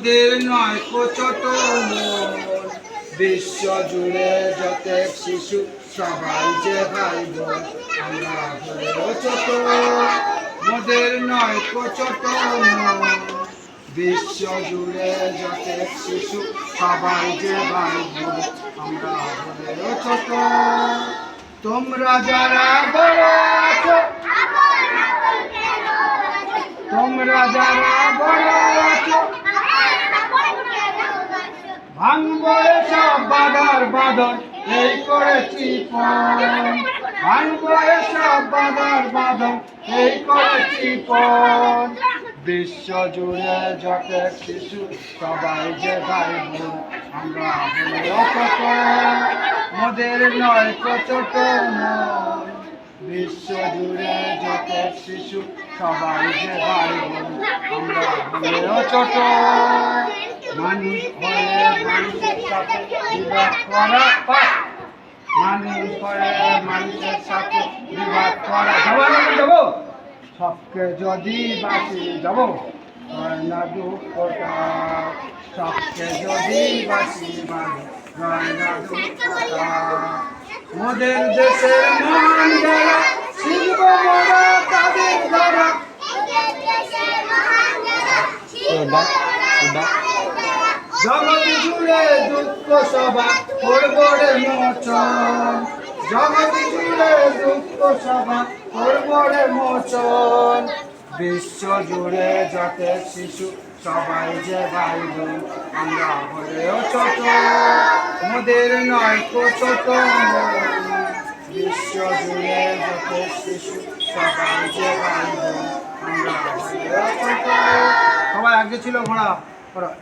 মোদের নয় ছোট মন, বিশ্ব জুড়ে যত শিশু সবাই যে ভাই বোন, আমরা হলেও ছোট। মোদের নয় ছোট মন, বিশ্ব জুড়ে যত শিশু সবাই যে ভাই বোন, আমরা হলেও ছোট। তোমরা যারা বড় আছো, তোমরা যারা বড় আছো, ভাঙবো এসব বাধার বাঁধন, এই করেছি পণ। ভাঙবো এসব বাধার বাঁধন, এই করেছি পণ। বিশ্ব জুড়ে যত শিশু সবাই যে ভাই বোন, আমরা হলেও ছোট। মোদের নয় ছোট মন, বিশ্ব জুড়ে যত শিশু সবাই যে ভাই বোন, আমরা হলেও ছোট। মানুষ হয়ে মানুষের সাথে বিবাদ করা পাপ, মানুষ হয়ে মানুষের সাথে বিবাদ করা যাবো। সবকে যদি বাসি যাব হয় না দুঃখটা, সবকে যদি বাসি মানে হয় না দুঃখটা। মোদের দেশের মহান যারা শিল্প মোরা তাদের দ্বারা, জগৎ জুড়ে দুঃখ সভা করবো রে মোচন। জগৎ জুড়ে দুঃখ সভা করবো রে মোচন। বিশ্ব জুড়ে যত শিশু সবাই যে ভাই বোন, আমরা হলেও ছোট। মোদের নয় ছোট মন, বিশ্ব জুড়ে যত শিশু সবাই যে ভাই বোন, আমরা হলেও ছোট। সবাই আগে ছিল ঘোড়া।